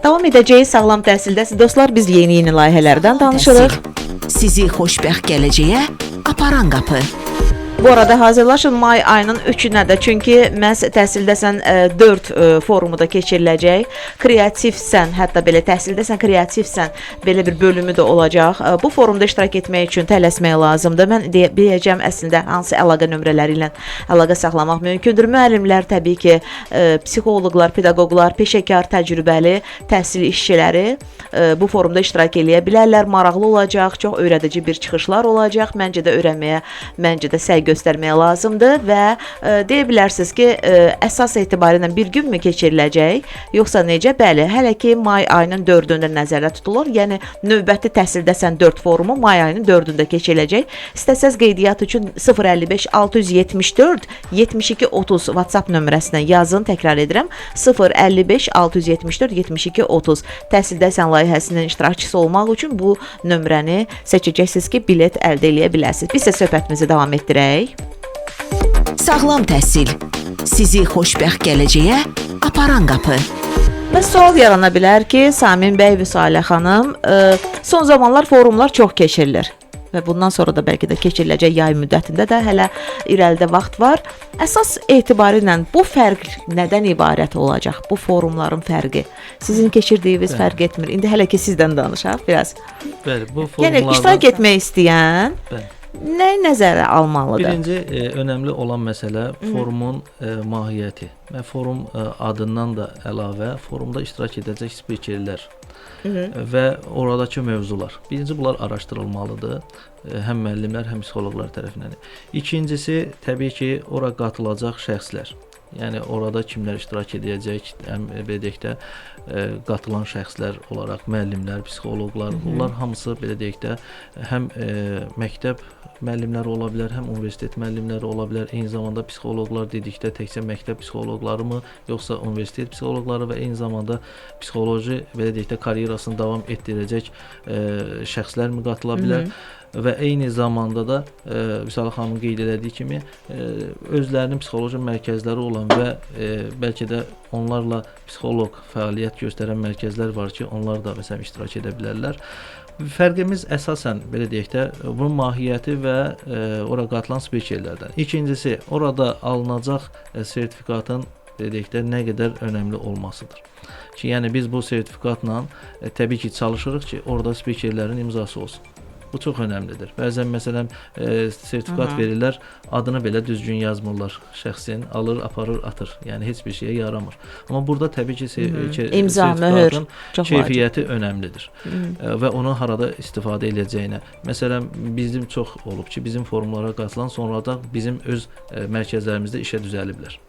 Davam edəcəyik sağlam təhsildəsiz. Dostlar, biz yeni layihələrdən danışırıq. Sizi xoşbəxt gələcəyə aparan qapı. Bu arada hazırlaşın may ayının 3-ünə də, çünki məhz təhsildəsən 4 forumu da keçiriləcək. Kreativsən, hətta belə təhsildəsən, kreativsən, belə bir bölümü də olacaq. Bu forumda iştirak etmək üçün tələsmək lazımdır. Mən deyəcəm əslində hansı əlaqə nömrələri ilə əlaqə saxlamaq mümkündür. Müəllimlər, təbii ki, psixoloqlar, pedaqoqlar, peşəkar, təcrübəli təhsil işçiləri bu forumda iştirak edə bilərlər. Maraqlı olacaq, çox öyrədici bir çıxışlar olacaq. Məncə də öyrənməyə, məncə də səy göstərməyə lazımdır və deyə bilərsiniz ki, əsas etibarilə bir günmü keçiriləcək, yoxsa necə? Bəli, hələ ki may ayının 4-ündə nəzərdə tutulur. Yəni növbəti təhsildəsən 4 forumu may ayının 4-ündə keçiriləcək. İstəsəz qeydiyyat üçün 055 674 72 30 WhatsApp nömrəsinə yazın. Təkrar edirəm. 055 674 72 30. Təhsildəsən layihəsinin iştirakçısı olmaq üçün bu nömrəni seçəcəksiniz ki, bilet əldə edə biləsiniz. Biz də söhbətimizi davam etdirək. Sağlam təhsil. Sizi xoşbəxt gələcəyə aparan qapı. Və sual yarana bilər ki, Samin bəy və Salə xanım, son zamanlar forumlar çox keçirilir. Və bundan sonra da bəlkə də keçiriləcək yay müddətində də hələ irəlidə vaxt var. Əsas etibarilə bu fərq nədən ibarət olacaq? Bu forumların fərqi. Sizin keçirdiyiniz fərq etmir. İndi hələ ki sizdən danışaq biraz. Bəli, bu forumlarda Yəni iştirak etmək istəyən nəyi nəzərə almalıdır? Birinci önəmli olan məsələ forumun mahiyyəti və forum adından da əlavə forumda iştirak edəcək spikerlər və oradakı mövzular. Birinci bunlar araşdırılmalıdır. Həm müəllimlər, həm psixoloqlar tərəfindən. İkincisi, təbii ki, ora qatılacaq şəxslər. Yəni orada kimlər iştirak edəcək, belə deyək də qatılan şəxslər olaraq müəllimlər, psixoloqlar, bunlar hamısı belə deyək də həm məktəb müəllimləri ola bilər, həm universitet müəllimləri ola bilər. Eyni zamanda psixoloqlar dedikdə təkcə məktəb psixoloqları mı, yoxsa universitet psixoloqları və eyni zamanda psixoloji belə deyək də karyerasını davam etdirəcək şəxslər mi qatıla bilər? və eyni zamanda da Vüsal xanımın qeyd elədiyi kimi özlərinin psixoloji mərkəzləri olan və bəlkə də onlarla psixoloq fəaliyyət göstərən mərkəzlər var ki, onlar da məsələn iştirak edə bilərlər. Fərqimiz əsasən belə deyək də bunun mahiyyəti və ora qatılan spikerlərdən. İkincisi, orada alınacaq sertifikatın deyək də nə qədər önəmli olmasıdır. Ki, yəni biz bu sertifikatla təbii ki çalışırıq ki, orada spikerlərin imzası olsun. Bu çox önəmlidir. Bəzən məsələn sertifikat verirlər, adını belə düzgün yazmırlar şəxsin, alır, aparır, atır. Yəni heç bir şeyə yaramır. Amma burada təbii ki sertifikatın keyfiyyəti önəmlidir. Və onu harada istifadə edəcəyinə. Məsələn, bizim çox olub ki, bizim forumlara qatılan sonra da bizim öz mərkəzlərimizdə işə düzəliblər.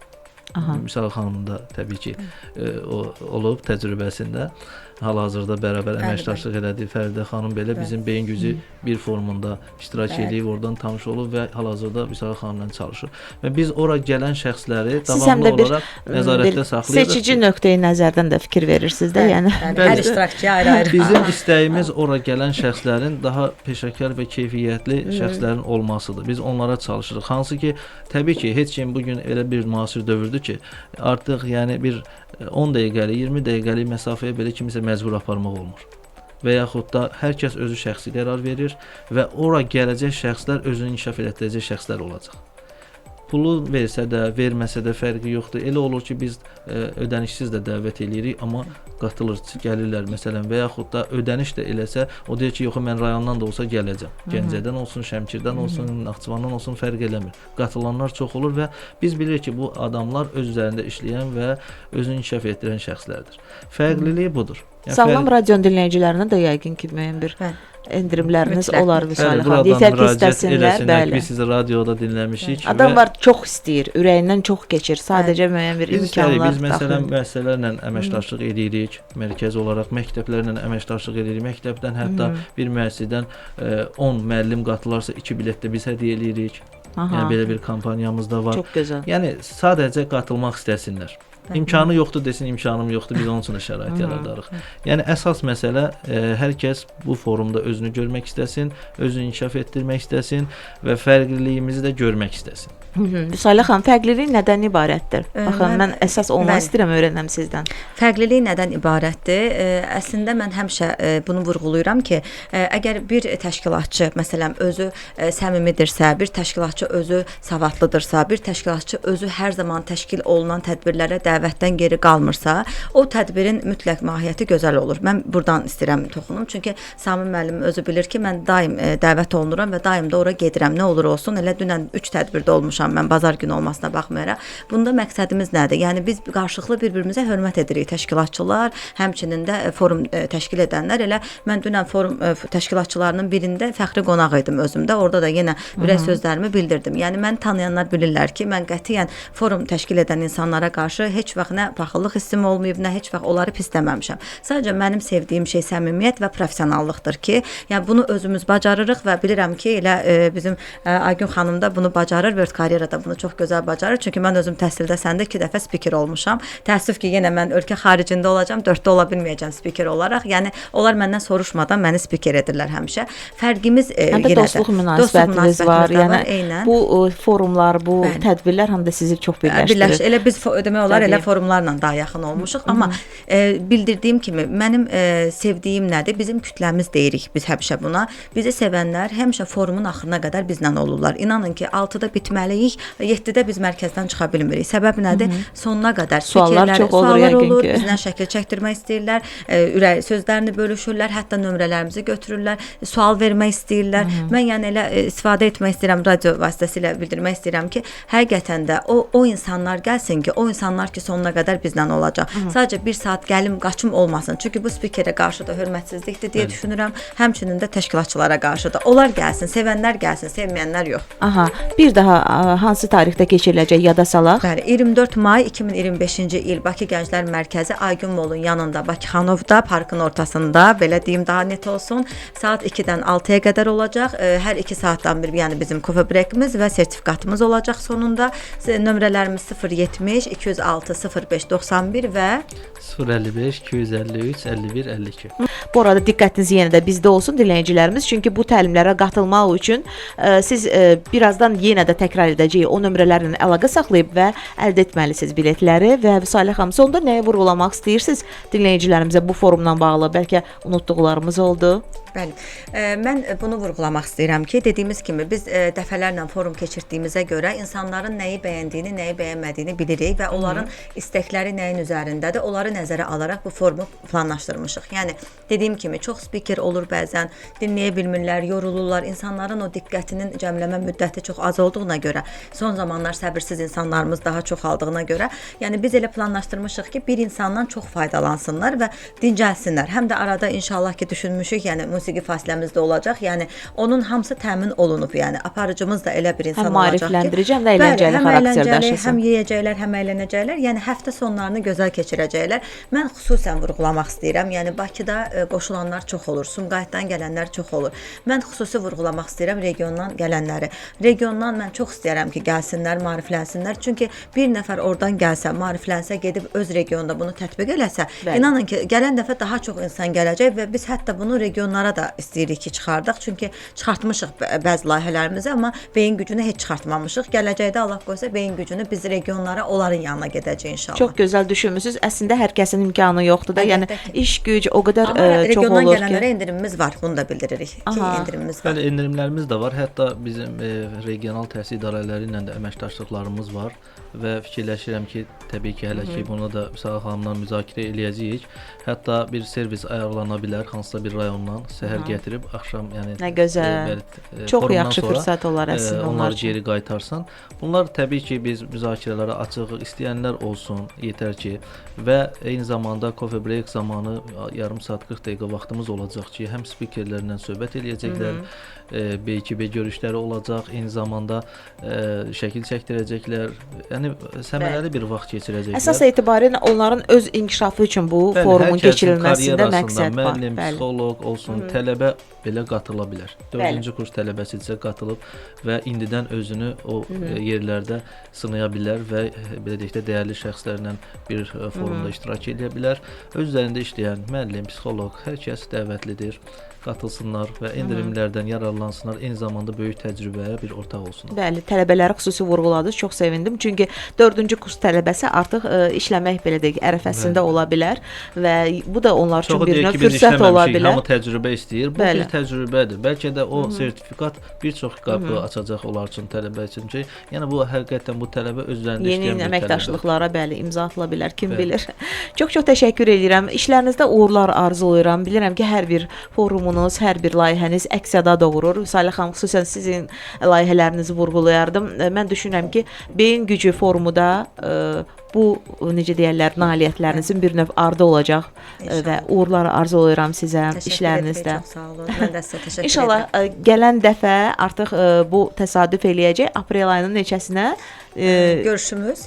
Vüsal xanımın da təbii ki olub təcrübəsində. Hal-hazırda bərabər əməkdaşlıq elədiyi Fəridə xanım belə bizim Beyin Gücü bir forumunda iştirak edib, oradan tanış olub və hal-hazırda Vüsal xanımla çalışır. Və biz ora gələn şəxsləri davamlı olaraq nəzarətdə saxlayırıq. Seçici nöqteyi nəzərdən də fikir verirsiniz də, yəni. Hər iştirakçıya ayrı-ayrı. Bizim istəyimiz ora gələn şəxslərin daha peşəkar və keyfiyyətli şəxslərin olmasıdır. Biz onlara çalışırıq. Hansı ki, təbii ki, heç kim bugün elə bir müasir dövrdür ki, artıq yəni bir 10 dəqiqəlik, 20 dəqiqəlik məsafəyə belə kimisə məcbur aparmaq olmur. Və yaxud da hər kəs özü şəxsi qərar verir və ora gələcək şəxslər özünü inkişaf etdirəcək şəxslər olacaq. Pulu versə də, verməsə də fərqi yoxdur. Elə olur ki, biz ödənişsiz də dəvət eləyirik, amma qatılır, gəlirlər məsələn və yaxud da ödəniş də eləsə, o deyir ki, yox, mən rayondan da olsa gələcəm. Gəncədən olsun, Şəmkirdən olsun, Naxçıvandan olsun, fərq eləmir. Qatılanlar çox olur və biz bilirik ki, bu adamlar öz üzərində işləyən və özünü inkişaf etdirən şəxslərdir. Fərqliliyi budur. Yəni, Sağlam radio dinləyicilərinə də yəqin ki, müəyyən bir endirimləriniz olar Vüsal xanım. Yeter ki istəsinlər, bəli. Biz sizi radioda dinləmişik. Adamlar çox istəyir, ürəyindən çox keçir. Sadəcə müəyyən bir imkanlar. Biz məsələn müəssisələrlə əməkdaşlıq edirik, mərkəz olaraq məktəblərlə əməkdaşlıq edirik. Məktəbdən hətta bir müəssisədən 10 müəllim qatılarsa 2 bilet də biz hədiyyə edirik. Yəni belə bir kampaniyamız da var. Çox gözəl. Yəni sadəcə qatılmaq istəsinlər. İmkanı yoxdur desin, imkanım yoxdur, biz onun üçün də şərait yaradarıq. Yəni əsas məsələ hər kəs bu forumda özünü görmək istəsin, özünü inkişaf etdirmək istəsin və fərqliliyimizi də görmək istəsin. Vüsal xanım, fərqlilik nədən ibarətdir? Baxın, mən əsas onu istəyirəm öyrənəm sizdən. Fərqlilik nədən ibarətdir? Əslində mən həmişə bunu vurğulayıram ki, əgər bir təşkilatçı, məsələn, özü səmimidirsə, bir təşkilatçı özü savadlıdırsa, bir təşkilatçı özü hər zaman təşkil olunan tədbirlərə dəvətdən geri qalmırsa, o tədbirin mütləq mahiyyəti gözəl olur. Mən buradan istəyirəm toxunum. Çünki Sami müəllim özü bilir ki, mən daim dəvət olunuram və daim də ora gedirəm. Nə olur olsun, elə dünən 3 tədbirdə olmuşam mən bazar günü olmasına baxmayaraq. Bunda məqsədimiz nədir? Yəni biz qarşılıqlı bir-birimizə hörmət edirik təşkilatçılar, həmçinin də forum təşkil edənlər. Elə mən dünən forum təşkilatçılarının birində fəxri qonaq idim özümdə. Orada da yenə ürək sözlərimi bildirdim. Yəni mən tanıyanlar bilirlər ki, mən qətiyyən forum təşkil edən insanlara qarşı heç vaxt nə paxıllıq hissim olmayıb, nə heç vaxt onları pisləməmişəm. Sadəcə mənim sevdiyim şey səmimiyyət və professionallıqdır ki, yəni bunu özümüz bacarırıq və bilirəm ki, elə bizim Aygün xanım da bunu bacarır, World Karyerada bunu çox gözəl bacarır. Çünki mən özüm təhsildə səndə 2 dəfə spiker olmuşam. Təəssüf ki, yenə mən ölkə xaricində olacağam, 4-də ola bilməyəcəm spiker olaraq. Yəni onlar məndən soruşmadan məni spiker edirlər həmişə. Fərqimiz yenə də dostluq münasibətiniz var. Yəni bu forumlar, bu tədbirlər həm də sizi çox birləşdirir. Elə biz demək olar elə forumlarla daha yaxın olmuşuq, amma bildirdiyim kimi mənim sevdiyim nədir? Bizim kütləmiz deyirik biz həmişə buna. Bizi sevənlər həmişə forumun axırına qədər bizlə olurlar. İnanın ki, 6-da bitməliyik, 7-də biz mərkəzdən çıxa bilmirik. Səbəb nədir? Sonuna qədər suallar çox olur, bizdən şəkil çəkdirmək istəyirlər, ürək sözlərini bölüşürlər, hətta nömrələrimizi götürürlər, sual vermək istəyirlər. Mən yəni elə istifadə etmək istəyirəm, radio vasitəsilə bildirmək istəyirəm ki, həqiqətən də o insanlar gəlsin ki, o insanlar ki, sonuna qədər bizlə olacaq. Sadəcə 1 saat gəlim, qaçım olmasın. Çünki bu spikerə qarşı da hörmətsizlikdir deyə düşünürəm. Həmçinin də təşkilatçılara qarşı da. Onlar gəlsin, sevənlər gəlsin, sevməyənlər yox. Aha, bir daha hansı tarixdə keçiriləcək yada salaq? Bəli, 24 may 2025-ci il Bakı Gənclər Mərkəzi Aygün Molun yanında, Bakıxanovda, parkın ortasında, belə deyim daha net olsun, saat 2-dən 6-ya qədər olacaq. Hər 2 saatdan bir, yəni bizim kofe breakimiz və sertifikatımız olacaq sonunda. Nömrələrimiz 070 206 0216 0591 və 055 253 51 52. Bu arada diqqətiniz yenə də bizdə olsun dinləyicilərimiz, çünki bu təlimlərə qatılmaq üçün siz birazdan yenə də təkrar edəcəyik o nömrələrlə əlaqə saxlayıb və əldə etməlisiniz biletləri. Və Vüsalə xanım, sonda nəyə vurğulamaq istəyirsiniz dinləyicilərimizə bu forumla bağlı? Bəlkə unutduqlarımız oldu. Bəli. Mən bunu vurğulamaq istəyirəm ki, dediyimiz kimi biz dəfələrlə forum keçirdiyimizə görə insanların nəyi bəyəndiyini, nəyi bəyənmədiyini bilirik və onların istəkləri nəyin üzərindədir, onları nəzərə alaraq bu forumu planlaşdırmışıq. Yəni dediyim kimi çox spiker olur bəzən, dinləyə bilmirlər, yorulurlar. İnsanların o diqqətinin cəmləmə müddəti çox az olduğuna görə, son zamanlar səbirsiz insanlarımız daha çoxaldığına görə, yəni biz elə planlaşdırmışıq ki, bir insandan çox faydalansınlar və dincəlsinlər. Həm də arada inşallah ki düşünmüşük, yəni musiqi fasiləmizdə olacaq. Yəni onun hamısı təmin olunub. Yəni aparıcımız da elə bir insan həm olacaq ki, maarifləndirici, həm də əyləncəli xarakter daşısın. Həm yeyəcəklər, həm əylənəcəklər. Yəni həftə sonlarını gözəl keçirəcəklər. Mən xüsusən vurğulamaq istəyirəm. Yəni Bakıda qoşulanlar çox olur, Sumqayıtdan gələnlər çox olur. Mən xüsusi vurğulamaq istəyirəm regiondan gələnləri. Regiondan mən çox istəyirəm ki, gəlsinlər, maariflənsinlər. Çünki bir nəfər oradan gəlsə, maariflənsə, gedib öz regionda bunu tətbiq eləsə, inanın ki, gələn dəfə daha çox insan gələcək və biz hətta bunu regionlara da istəyirik ki, çıxardıq. Çünki çıxartmışıq bəzi layihələrimizi, amma beyin gücünü heç çıxartmamışıq. Gələcəkdə Allah qoysa beyin gücünü biz regionlara, onların yanına gedəcək inşallah. Çox gözəl düşünmüsünüz. Əslində hər kəsin imkanı yoxdur da. Yəni iş güc o qədər çox regiondan olur ki. Gələnlərə endirimimiz var. Bunu da bildiririk ki, endirimimiz var. Bəli, endirimlərimiz də var. Hətta bizim regional təhsil idarələri ilə də əməkdaşlıqlarımız var və fikirləşirəm ki, təbii ki, hələ ki bunu da Vüsalə xanımla müzakirə eləyəcəyik. Hətta bir servis ayarlana bilər hansısa bir rayondan səhər gətirib axşam, yəni nə gözəl. Çox yaxşı fürsət olar əslində onları geri qaytarsan. Bunlar təbii ki, biz müzakirələrə açıq, istəyənlər olsun, yetər ki və eyni zamanda coffee break zamanı yarım saat 40 dəqiqə vaxtımız olacaq ki, həm spikerlərlə söhbət eləyəcəklər, B2B görüşləri olacaq, eyni zamanda şəkil çəkdirəcəklər. Yəni səmərəli bir vaxt keçirəcəklər. Əsas etibarilə onların öz inkişafı üçün bu forumun keçirilməsində məqsəd var. Müəllim, psixoloq olsun, tələbə belə qatıla bilər. 4-cü kurs tələbəsi qatıılıb və indidən özünü o yerlərdə sınaya bilər və belə deyək də dəyərli şəxslərlə bir forumda iştirak edə bilər. Öz üzərində işləyən müəllim, psixoloq, hər kəs dəvətlidir. Qatılsınlar və endirimlərdən yararlansınlar, eyni zamanda böyük təcrübəyə bir ortaq olsunlar. Bəli, tələbələri xüsusi vurğuladınız, çox sevindim. Çünki 4-cü kurs tələbəsi artıq işləmək belə deyək, ərəfəsində ola bilər və bu da onlar üçün bir növ fürsət ola bilər. Hamı təcrübə istəyir. Bu bir təcrübədir. Bəlkə də o sertifikat bir çox qapı açacaq onlar üçün, tələbə üçün ki, yəni bu həqiqətən bu tələbə öz üzərində işləyən bir tələbə. Yeni əməkdaşlıqlara bəli imza atıla bilər, kim bilir. Çox təşəkkür edirəm. İşlərinizdə uğurlar arzulayıram. Bilirəm ki, hər bir forumun hər bir layihəniz əks-səda doğurur. Vüsalə xanım, xüsusən sizin layihələrinizi vurğulayardım. Mən düşünürəm ki, beyin gücü forumu da bu necə deyirlər, nailiyyətlərinizin bir növ ardı olacaq və uğurlar arzulayıram sizə işlərinizdə. Çox sağ olun. Mən də sizə təşəkkür edirəm. İnşallah gələn dəfə artıq bu təsadüf eləyəcək. Aprel ayının neçəsinə görüşümüz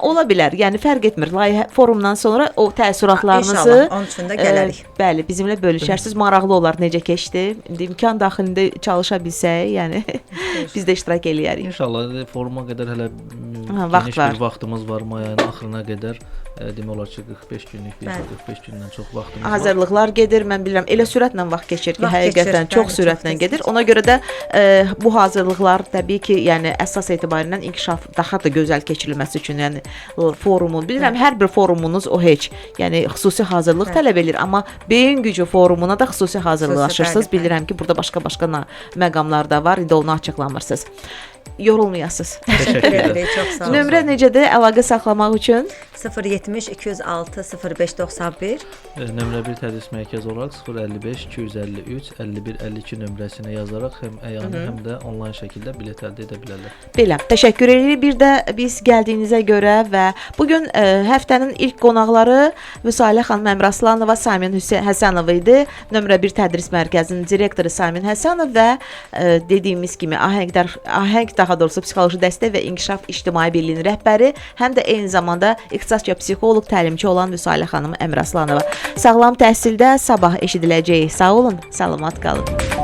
ola bilər. Yəni fərq etmir. Layihə forumdan sonra o təəssüratlarınızı İnşallah onun üçün də gələrik. Bəli, bizimlə bölüşərsiniz. Maraqlı olar necə keçdi. İndi imkan daxilində çalışa bilsək, yəni biz də iştirak eləyərik. İnşallah foruma qədər hələ geniş bir vaxtımız var, may ayının axırına qədər. Demək olar ki 45 günlük, 45 gündən çox vaxtımız var. Hazırlıqlar gedir, mən bilirəm. Elə sürətlə vaxt keçir ki, həqiqətən çox sürətlə gedir. Ona görə də bu hazırlıqlar təbii ki, yəni əsas etibarilə inkişaf daha da gözəl keçirilməsi üçün, yəni forumun, bilirəm hər bir forumunuz o heç, yəni xüsusi hazırlıq tələb edir, amma beyin gücü forumuna da xüsusi hazırlaşırsınız. Bilirəm ki, burada başqa məqamlar da var. İndi onu açıqlamırsınız. Yorulmayasınız. Təşəkkür edirik, çox sağ olun. Nömrə necədir əlaqə saxlamaq üçün? 070 206 0591. Nömrə 1 tədris mərkəzi olaraq 055 253 51 52 nömrəsinə yazaraq həm əyani, həm də onlayn şəkildə bilet əldə edə bilərlər. Belə, təşəkkür edirik. Bir də biz gəldiyinizə görə və bu gün həftənin ilk qonaqları Vüsalə xanım Əmraslanova, Samin Həsənova idi. Nömrə 1 tədris mərkəzinin direktoru Samin Həsənov və dediyimiz kimi Ahəng daha doğrusu psixoloji dəstək və inkişaf ictimai birliyinin rəhbəri, həm də eyni zamanda ixtisasca psixoloq, təlimçi olan Vüsalə xanım Əmraslanova. Sağlam təhsildə sabah eşidiləcək. Sağ olun, salamat qalın.